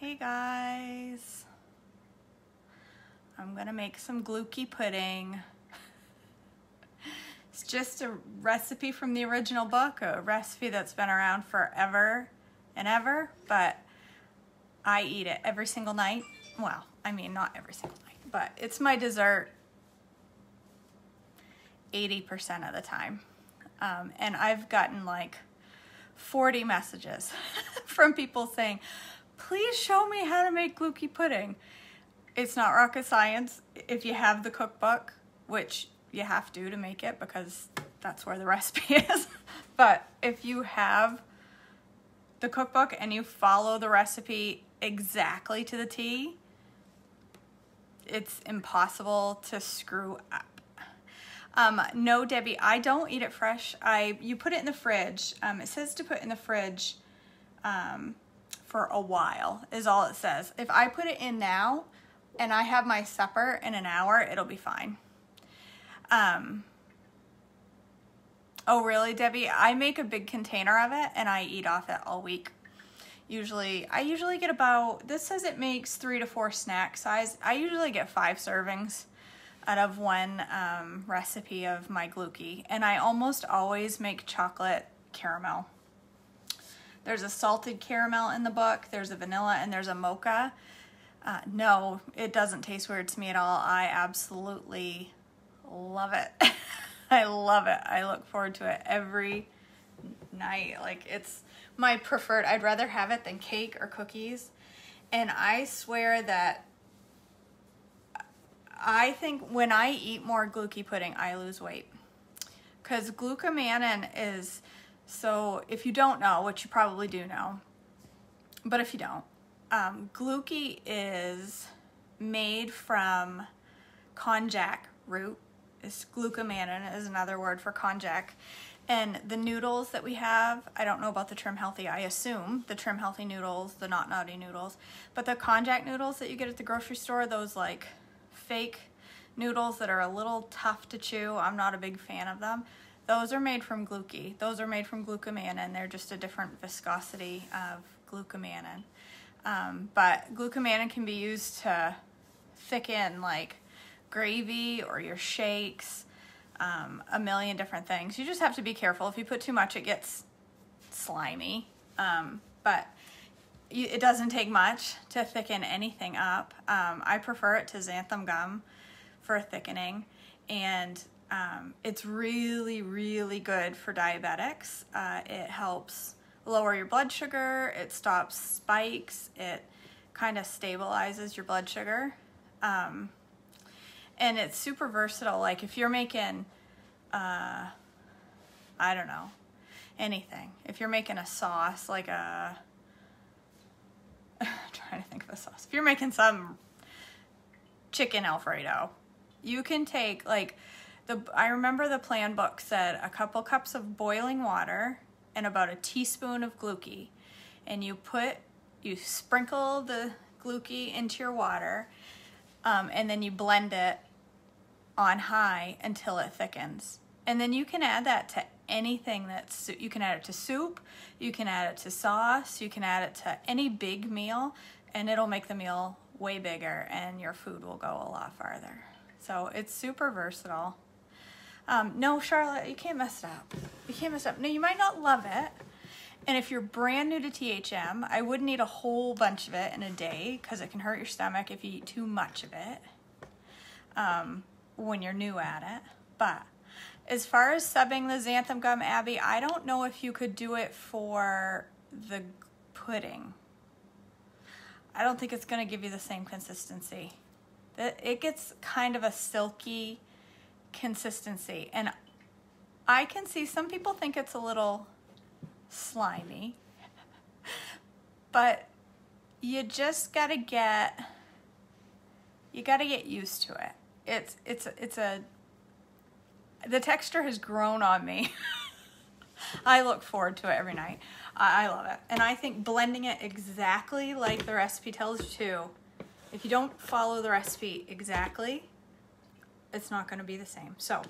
Hey guys, I'm gonna make some Gluccie pudding. It's just a recipe from the original book, a recipe that's been around forever and ever, but I eat it every single night. Well, I mean, not every single night, but it's my dessert 80% of the time. And I've gotten like 40 messages from people saying, please show me how to make Gluccie pudding. It's not rocket science if you have the cookbook, which you have to make it because that's where the recipe is. But if you have the cookbook and you follow the recipe exactly to the T, it's impossible to screw up. No, Debbie, I don't eat it fresh. You put it in the fridge. It says to put in the fridge for a while is all it says. If I put it in now and I have my supper in an hour, it'll be fine. Oh really, Debbie? I make a big container of it and I eat off it all week. I usually get about, this says it makes 3 to 4 snack size. I usually get 5 servings out of one recipe of my Gluccie, and I almost always make chocolate caramel. There's a salted caramel in the book, there's a vanilla, and there's a mocha. No, it doesn't taste weird to me at all. I absolutely love it. I love it. I look forward to it every night. Like, it's my preferred. I'd rather have it than cake or cookies. And I swear that I think when I eat more Gluccie pudding, I lose weight. Because glucomannan is, so if you don't know, which you probably do know, but if you don't, Gluccie is made from konjac root. Glucomannan is another word for konjac. And the noodles that we have, I don't know about the Trim Healthy, I assume the Trim Healthy noodles, the Not Naughty noodles, but the konjac noodles that you get at the grocery store, those like fake noodles that are a little tough to chew, I'm not a big fan of them. Those are made from Gluccie. Those are made from glucomannan. They're just a different viscosity of glucomannan. But glucomannan can be used to thicken like gravy or your shakes, a million different things. You just have to be careful. If you put too much, it gets slimy. But it doesn't take much to thicken anything up. I prefer it to xanthan gum for thickening, and it's really, really good for diabetics. It helps lower your blood sugar, it stops spikes, it kind of stabilizes your blood sugar. And it's super versatile. Like if you're making, I don't know, anything. If you're making a sauce, like I'm trying to think of a sauce. If you're making some chicken Alfredo, you can take like, I remember the plan book said a couple cups of boiling water and about a teaspoon of Gluccie. And you sprinkle the Gluccie into your water, and then you blend it on high until it thickens. And then you can add that to anything you can add it to soup, you can add it to sauce, you can add it to any big meal, and it'll make the meal way bigger and your food will go a lot farther. So it's super versatile. No, Charlotte, you can't mess it up. You can't mess it up. No, you might not love it. And if you're brand new to THM, I wouldn't eat a whole bunch of it in a day because it can hurt your stomach if you eat too much of it when you're new at it. But as far as subbing the xanthan gum, Abby, I don't know if you could do it for the pudding. I don't think it's going to give you the same consistency. It gets kind of a silky consistency. And I can see some people think it's a little slimy, but you just gotta get used to it. The texture has grown on me. I look forward to it every night. I love it. And I think blending it exactly like the recipe tells you to, if you don't follow the recipe exactly, it's not going to be the same. So,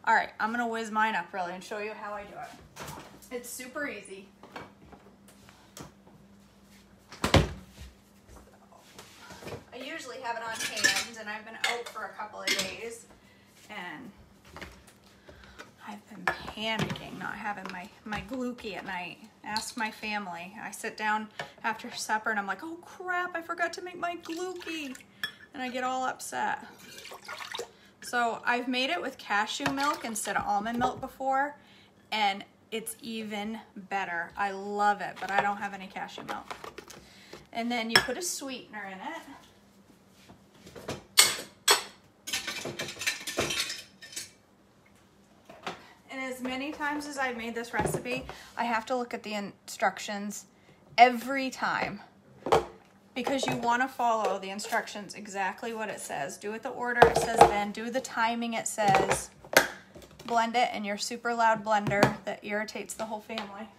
all right, I'm going to whiz mine up really and show you how I do it. It's super easy. have it on hand, and I've been out for a couple of days, and I've been panicking not having my Gluccie at night. Ask my family. I sit down after supper and I'm like, oh crap, I forgot to make my Gluccie. And I get all upset. So I've made it with cashew milk instead of almond milk before, and it's even better. I love it, but I don't have any cashew milk. And then you put a sweetener in it. And as many times as I've made this recipe, I have to look at the instructions every time, because you want to follow the instructions exactly what it says. Do it the order it says, then do the timing it says. Blend it in your super loud blender that irritates the whole family.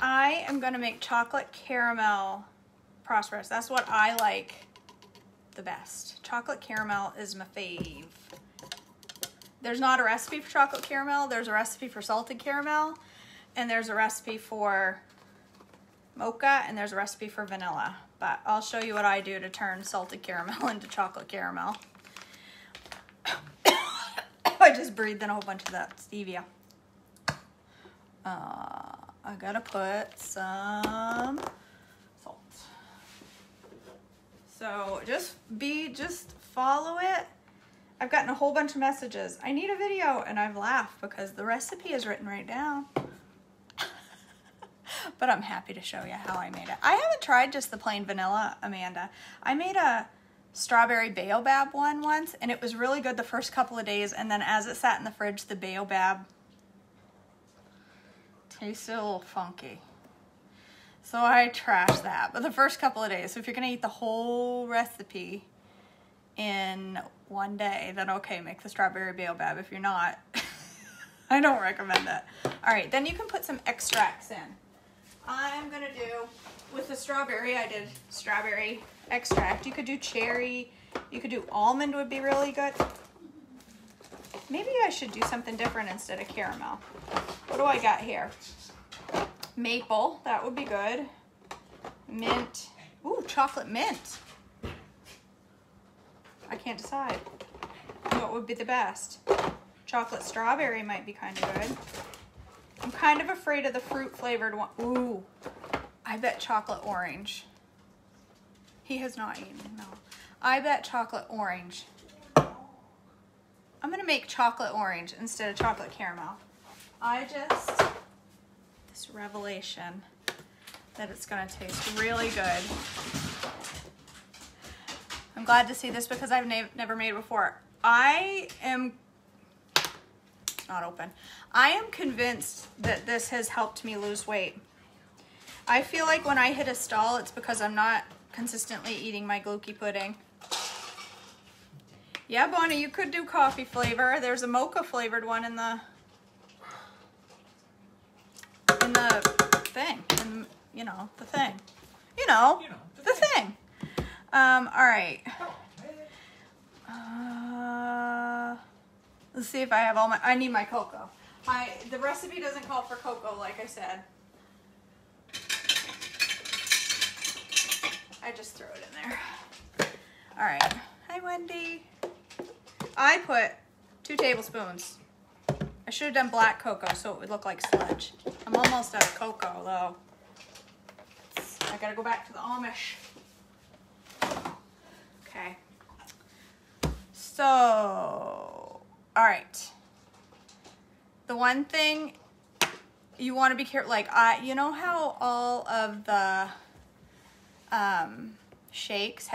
I am going to make chocolate caramel prosperous. That's what I like the best. Chocolate caramel is my fave. There's not a recipe for chocolate caramel. There's a recipe for salted caramel, and there's a recipe for mocha, and there's a recipe for vanilla. But I'll show you what I do to turn salted caramel into chocolate caramel. I just breathed in a whole bunch of that stevia. I gotta put some salt. So just follow it. I've gotten a whole bunch of messages. I need a video, and I've laughed because the recipe is written right down. But I'm happy to show you how I made it. I haven't tried just the plain vanilla, Amanda. I made a strawberry baobab one once, and it was really good the first couple of days, and then as it sat in the fridge, the baobab tasted a little funky. So I trashed that. But the first couple of days, so if you're gonna eat the whole recipe in one day, then okay, make the strawberry baobab. If you're not, I don't recommend it. All right, then you can put some extracts in. I'm gonna do, with the strawberry, I did strawberry extract. You could do cherry, you could do almond would be really good. Maybe I should do something different instead of caramel. What do I got here? Maple, that would be good. Mint, ooh, chocolate mint. I can't decide what would be the best. Chocolate strawberry might be kind of good. I'm kind of afraid of the fruit flavored one. Ooh, I bet chocolate orange. He has not eaten, no. I bet chocolate orange. I'm gonna make chocolate orange instead of chocolate caramel. This revelation that it's gonna taste really good. I'm glad to see this because I've never made it before. I am convinced that this has helped me lose weight. I feel like when I hit a stall, it's because I'm not consistently eating my Gluccie pudding. Yeah, Bonnie, you could do coffee flavor. There's a mocha flavored one in the thing. And, you know, the thing. You know, the thing. All right. Let's see if I have all my, I need my cocoa. The recipe doesn't call for cocoa, like I said. I just throw it in there. All right. Hi, Wendy. I put 2 tablespoons. I should have done black cocoa so it would look like sludge. I'm almost out of cocoa, though. I gotta go back to the Amish. Okay. So, all right. The one thing you want to be careful, like you know how all of the shakes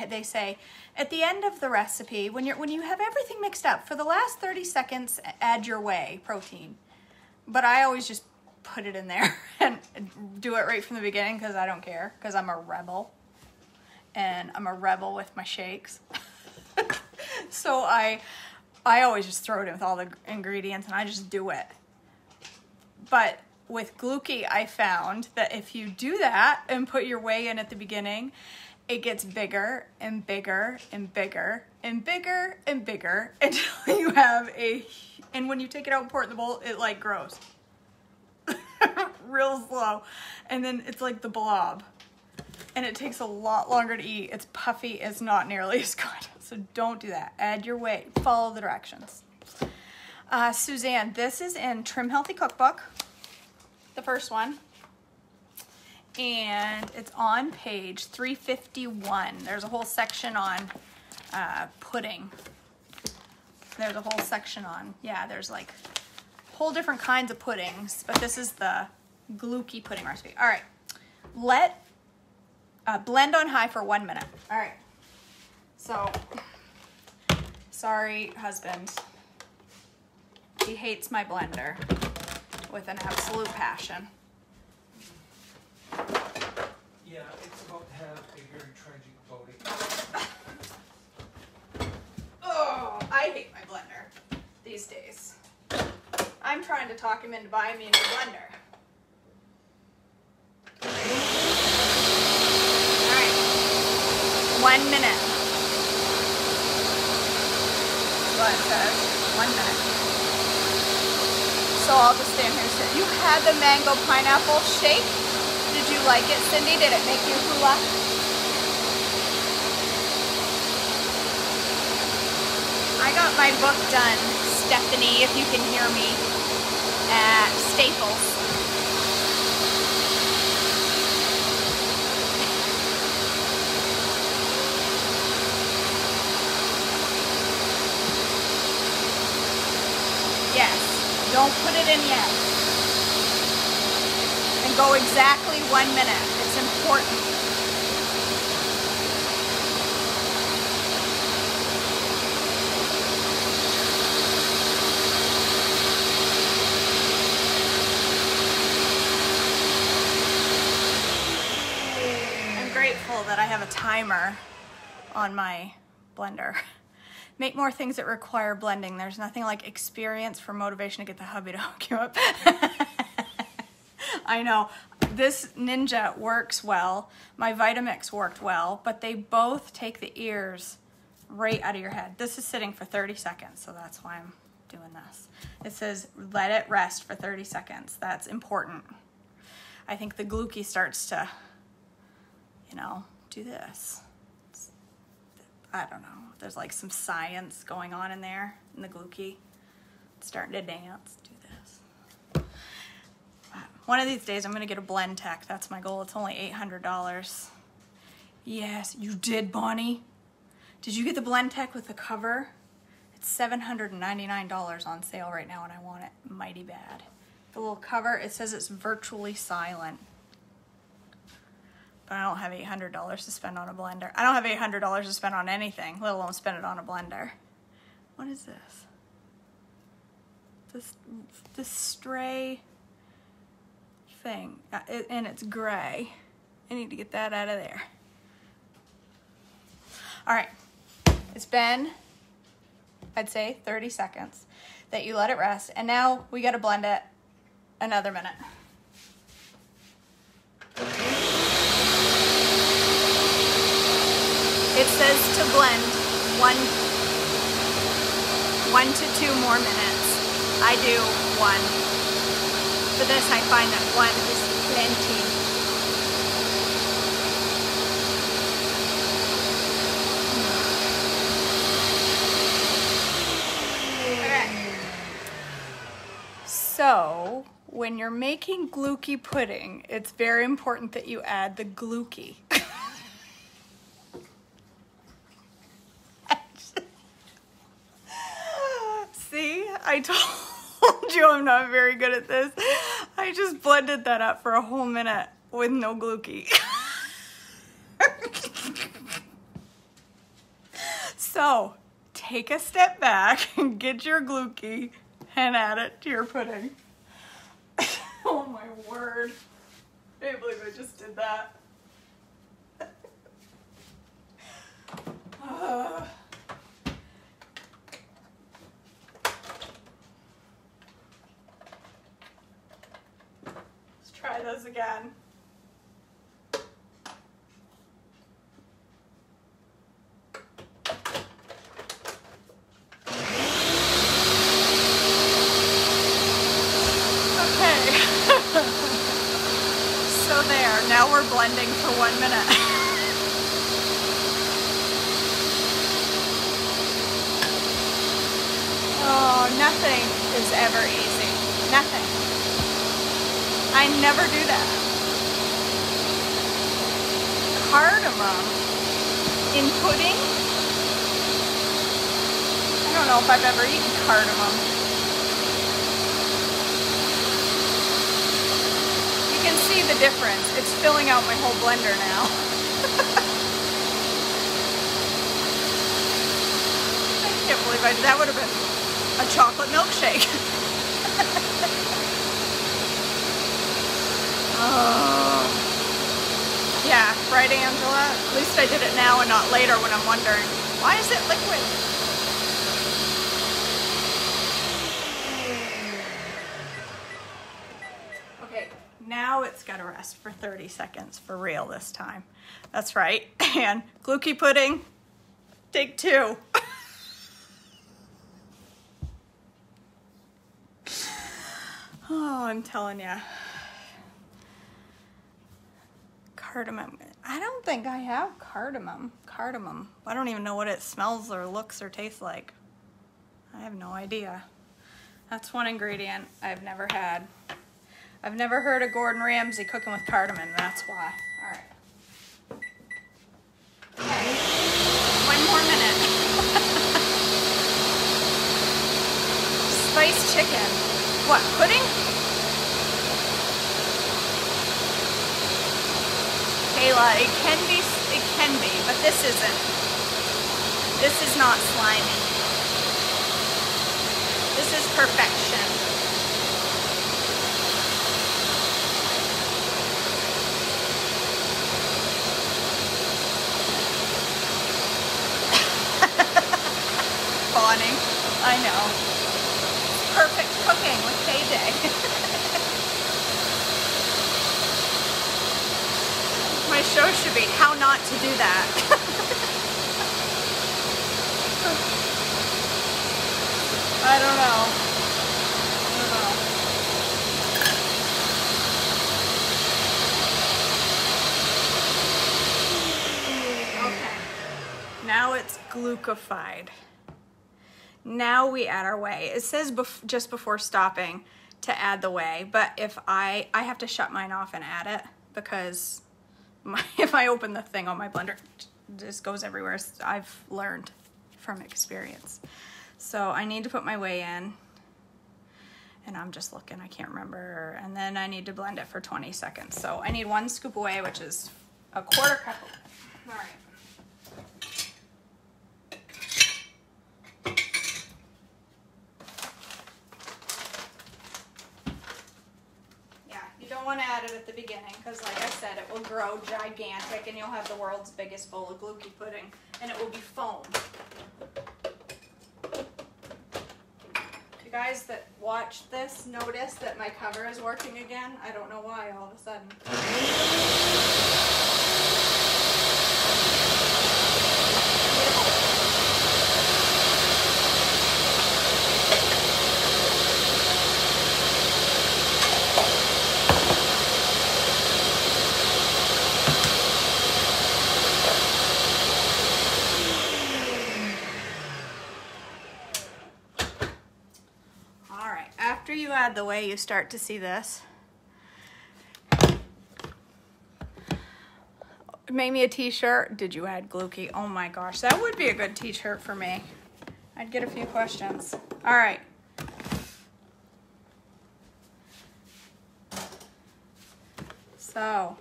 they say at the end of the recipe when you have everything mixed up, for the last 30 seconds add your whey protein. But I always just put it in there and do it right from the beginning because I don't care, because I'm a rebel. And I'm a rebel with my shakes. So I always just throw it in with all the ingredients and I just do it. But with Gluccie, I found that if you do that and put your whey in at the beginning, it gets bigger and bigger and bigger and bigger and bigger until you have and when you take it out and pour it in the bowl, it like grows. real slow. And then it's like the blob. And it takes a lot longer to eat. It's puffy, it's not nearly as good. So don't do that. Add your weight, follow the directions. Suzanne, this is in Trim Healthy Cookbook, the first one. And it's on page 351. There's a whole section on pudding. There's a whole section on, yeah, there's like whole different kinds of puddings, but this is the Gluccie pudding recipe. All right, let blend on high for 1 minute. All right, so sorry, husband. He hates my blender with an absolute passion. Yeah, it's about to have a very tragic voting. Oh, I hate my blender these days. I'm trying to talk him into buying me a new blender. All right, 1 minute. That's what it says, 1 minute. So I'll just stand here and say, you had the mango pineapple shake? Did you like it, Cindy? Did it make you hula? I got my book done, Stephanie, if you can hear me, at Staples. Yes, don't put it in yet. And go exactly 1 minute. It's important. That I have a timer on my blender. Make more things that require blending. There's nothing like experience for motivation to get the hubby to hook you up. I know. This Ninja works well. My Vitamix worked well, but they both take the ears right out of your head. This is sitting for 30 seconds, so that's why I'm doing this. It says let it rest for 30 seconds. That's important. I think the Gluccie starts to, you know, do this. I don't know. There's like some science going on in there in the Gluccie. It's starting to dance. Do this. One of these days I'm gonna get a blend tech. That's my goal. It's only $800. Yes, you did, Bonnie. Did you get the blend tech with the cover? It's $799 on sale right now and I want it mighty bad. The little cover, it says it's virtually silent. But I don't have $800 to spend on a blender. I don't have $800 to spend on anything, let alone spend it on a blender. What is this? This stray thing, and it's gray. I need to get that out of there. All right, it's been, I'd say 30 seconds that you let it rest, and now we gotta blend it another minute. It says to blend 1 to 2 more minutes. I do 1. For this, I find that 1 is plenty. Okay. So, when you're making Gluccie pudding, it's very important that you add the Gluccie. See, I told you I'm not very good at this. I just blended that up for a whole minute with no Gluccie. So, take a step back and get your Gluccie and add it to your pudding. Oh my word. I can't believe I just did that. Let's try those again. Okay. more blending for 1 minute. Oh, nothing is ever easy. Nothing. I never do that. Cardamom in pudding? I don't know if I've ever eaten cardamom. You can see the difference. It's filling out my whole blender now. I can't believe I did. That would have been a chocolate milkshake. Oh. Yeah, right, Angela? At least I did it now and not later when I'm wondering, why is it liquid? Okay, now it's got to rest for 30 seconds for real this time. That's right. And Gluccie pudding, take 2. Oh, I'm telling you. Cardamom. I don't think I have cardamom. Cardamom. I don't even know what it smells or looks or tastes like. I have no idea. That's one ingredient I've never had. I've never heard of Gordon Ramsay cooking with cardamom. That's why. All right. Okay. 1 more minute. Spiced chicken. What, pudding? Kayla, it can be, but this isn't. This is not slimy. This is perfection. Fawning, I know. Perfect cooking with KJ. My show should be how not to do that. I don't know. Okay. Now it's glucified. Now we add our whey. It says just before stopping to add the whey, but if I have to shut mine off and add it because if I open the thing on my blender, it just goes everywhere. I've learned from experience. So I need to put my whey in, and I'm just looking, I can't remember, and then I need to blend it for 20 seconds. So I need 1 scoop of whey, which is a 1/4 cup. All right. Don't want to add it at the beginning because, like I said, it will grow gigantic and you'll have the world's biggest bowl of Gluccie pudding and it will be foam. You guys that watch this notice that my cover is working again. I don't know why all of a sudden. After you add the whey, you start to see this. Made me a t-shirt. Did you add Gluccie? Oh my gosh, that would be a good t-shirt for me. I'd get a few questions. All right. So,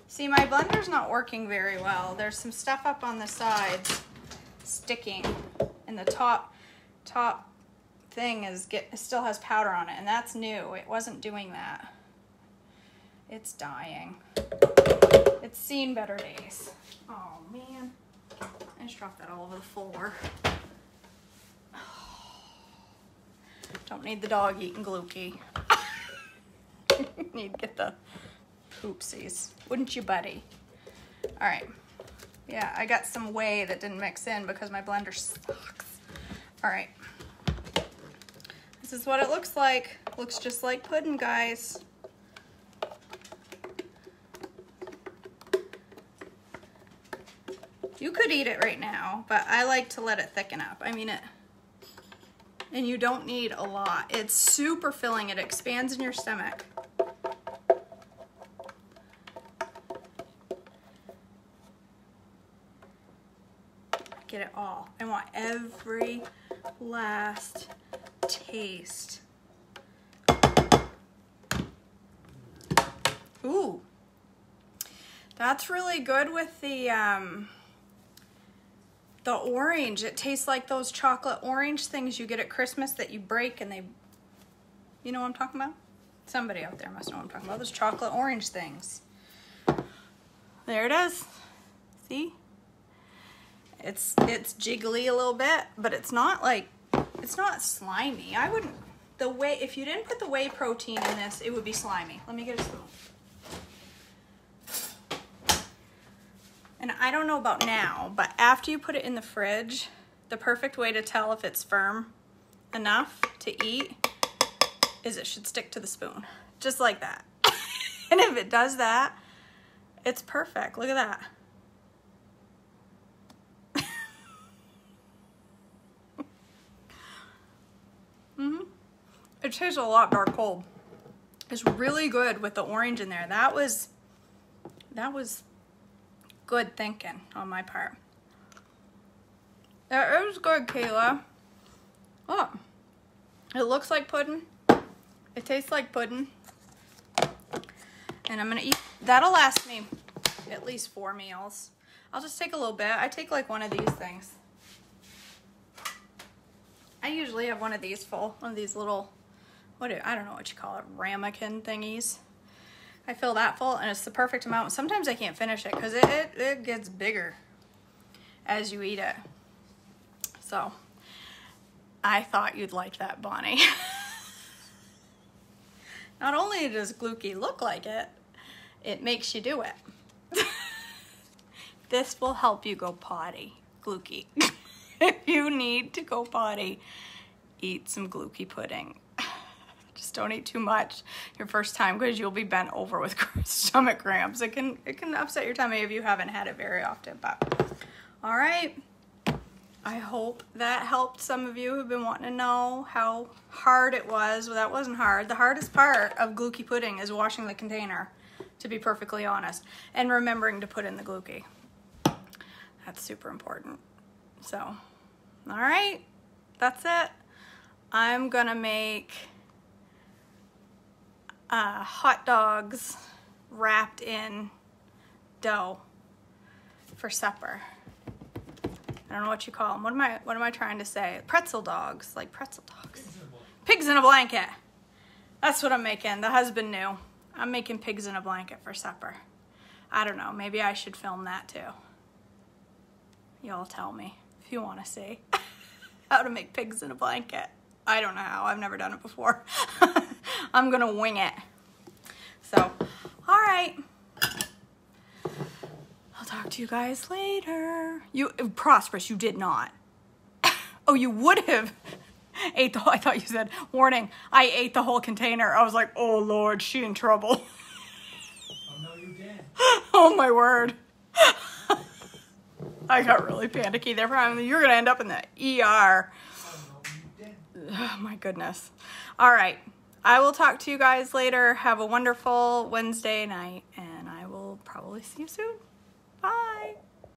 see, my blender's not working very well. There's some stuff up on the sides sticking, and the top thing still has powder on it, and that's new. It wasn't doing that. It's dying. It's seen better days. Oh man, I just dropped that all over the floor. Don't need the dog eating Gluccie. Need to get the poopsies, wouldn't you, buddy? All right. Yeah, I got some whey that didn't mix in because my blender sucks. All right. This is what it looks like. Looks just like pudding, guys. You could eat it right now, but I like to let it thicken up. I mean it, and you don't need a lot. It's super filling. It expands in your stomach. Get it all. I want every last taste. Ooh. That's really good with the orange. It tastes like those chocolate orange things you get at Christmas that you break and they, you know what I'm talking about? Somebody out there must know what I'm talking about. Those chocolate orange things. There it is. See? It's jiggly a little bit, but it's not like, it's not slimy. I wouldn't, if you didn't put the whey protein in this, it would be slimy. Let me get a spoon. And I don't know about now, but after you put it in the fridge, the perfect way to tell if it's firm enough to eat is it should stick to the spoon. Just like that. And if it does that, it's perfect. Look at that. It tastes a lot dark cold. It's really good with the orange in there. That was good thinking on my part. It was good, Kayla. Oh, it looks like pudding. It tastes like pudding. And I'm gonna eat, that'll last me at least 4 meals. I'll just take a little bit. I take like one of these things. I usually have one of these full, one of these little, I don't know what you call it, ramekin thingies. I fill that full and it's the perfect amount. Sometimes I can't finish it because it gets bigger as you eat it. So I thought you'd like that, Bonnie. Not only does Gluccie look like it, it makes you do it. This will help you go potty, Gluccie. If you need to go potty, eat some Gluccie pudding. Just don't eat too much your first time because you'll be bent over with stomach cramps. It can upset your tummy if you haven't had it very often. But all right, I hope that helped some of you who've been wanting to know how hard it was. Well, that wasn't hard. The hardest part of Gluccie pudding is washing the container, to be perfectly honest, and remembering to put in the Gluccie. That's super important. So, all right, that's it. I'm gonna make hot dogs wrapped in dough for supper. I don't know what you call them. What am I trying to say? Pretzel dogs, like pretzel dogs. Pigs in a blanket. That's what I'm making. The husband knew. I'm making pigs in a blanket for supper. I don't know. Maybe I should film that too. Y'all tell me if you want to see how to make pigs in a blanket. I don't know how. I've never done it before. I'm gonna wing it. So, all right. I'll talk to you guys later. Prosperous, you did not. Oh, you would have ate the whole, I thought you said, warning, I ate the whole container. I was like, oh Lord, she in trouble. Oh no, you did. Oh my word. I got really panicky there. You're gonna end up in the ER. Oh my goodness. All right. I will talk to you guys later. Have a wonderful Wednesday night, and I will probably see you soon. Bye.